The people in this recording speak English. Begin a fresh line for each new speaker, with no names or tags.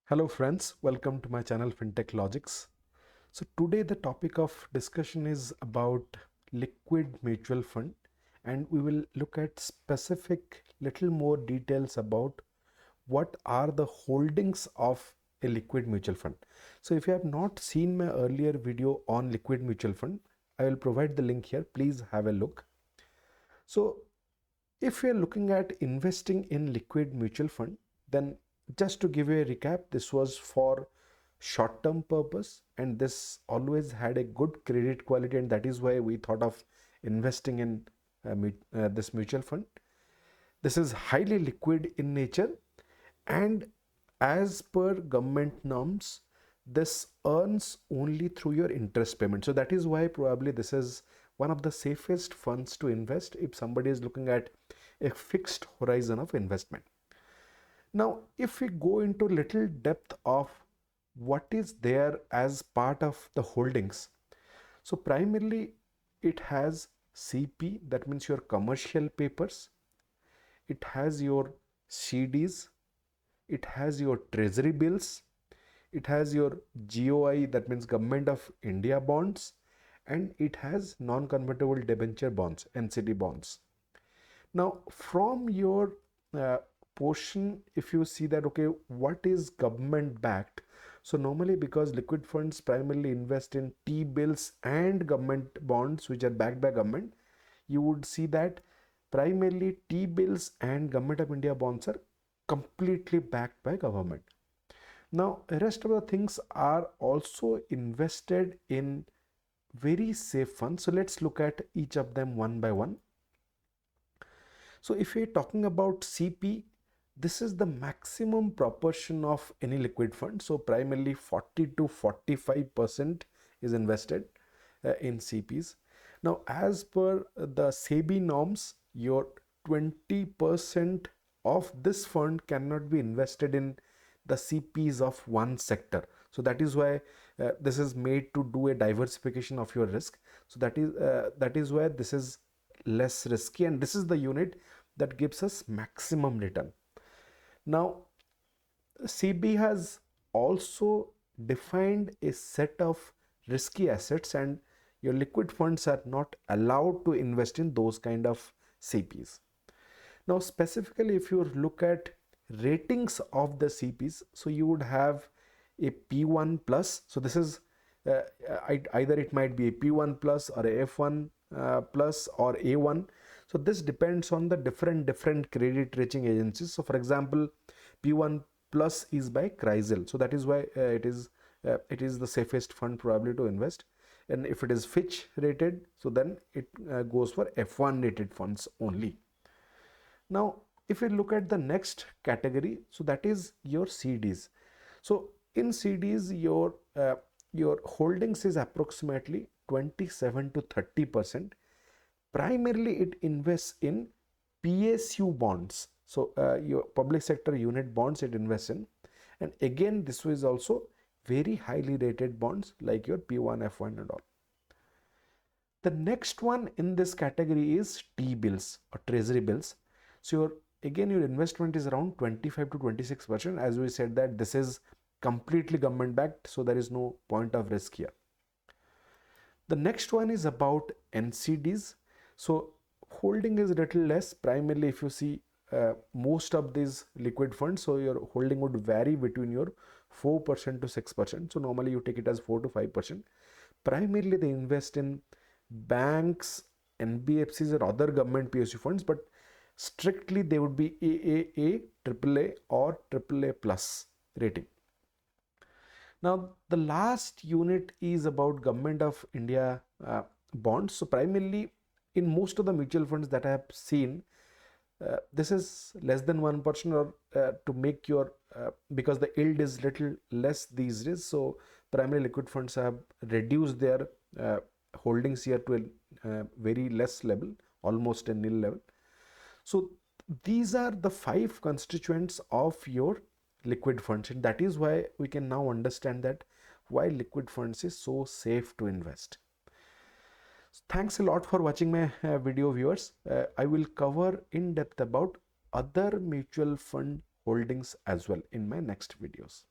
Hello friends, welcome to my channel FinTech Logics. So today the topic of discussion is about liquid mutual fund, and we will look at specific little more details about what are the holdings of a liquid mutual fund. So if you have not seen my earlier video on liquid mutual fund, I will provide the link here. Please have a look. So if you're looking at investing in liquid mutual fund, then just to give you a recap, this was for short-term purpose, and this always had a good credit quality, and that is why we thought of investing in this mutual fund. This is highly liquid in nature, and as per government norms, this earns only through your interest payment. So that is why probably this is one of the safest funds to invest if somebody is looking at a fixed horizon of investment. Now, if we go into little depth of what is there as part of the holdings, so primarily it has CP, that means your commercial papers, it has your CDs, it has your treasury bills, it has your GOI, that means Government of India bonds, and it has non-convertible debenture bonds, NCD bonds. Now, from your uh, portion, if you see that, okay, what is government backed? So normally, because liquid funds primarily invest in T-bills and government bonds, which are backed by government, you would see that primarily T-bills and Government of India bonds are completely backed by government. Now, the rest of the things are also invested in very safe funds. So let's look at each of them one by one. So if we're talking about CP, this is the maximum proportion of any liquid fund. So primarily 40 to 45% is invested in CPs. Now, as per the SEBI norms, your 20% of this fund cannot be invested in the CPs of one sector. So that is why this is made to do a diversification of your risk. So that is why this is less risky, and this is the unit that gives us maximum return. Now, CB has also defined a set of risky assets, and your liquid funds are not allowed to invest in those kind of CPs. Now, specifically, if you look at ratings of the CPs, so you would have a P1 plus. So this is either it might be a P1 plus or a F1 plus or A1. So this depends on the different credit rating agencies. So for example, P1 plus is by Chrysler. So that is why it is the safest fund probably to invest. And if it is Fitch rated, so then it goes for F1 rated funds only. Now, if we look at the next category, so that is your CDs. So in CDs, your holdings is approximately 27 to 30%. Primarily, it invests in PSU bonds. So your public sector unit bonds it invests in, and again this was also very highly rated bonds like your P1, F1 and all. The next one in this category is T-bills or treasury bills. So your investment is around 25 to 26%. As we said that this is completely government backed, so there is no point of risk here. The next one is about NCDs. So holding is a little less. Primarily, if you see most of these liquid funds, so your holding would vary between your 4% to 6%. So normally you take it as 4 to 5%. Primarily, they invest in banks, NBFCs, or other government PSU funds, but strictly they would be AAA, AAA, or AAA plus rating. Now, the last unit is about Government of India bonds. So primarily, in most of the mutual funds that I have seen, this is less than 1%, or to make your because the yield is little less these days. So primary liquid funds have reduced their holdings here to a very less level, almost a nil level. So these are the 5 constituents of your liquid funds, and that is why we can now understand that why liquid funds is so safe to invest. Thanks a lot for watching my video, viewers. I will cover in depth about other mutual fund holdings as well in my next videos.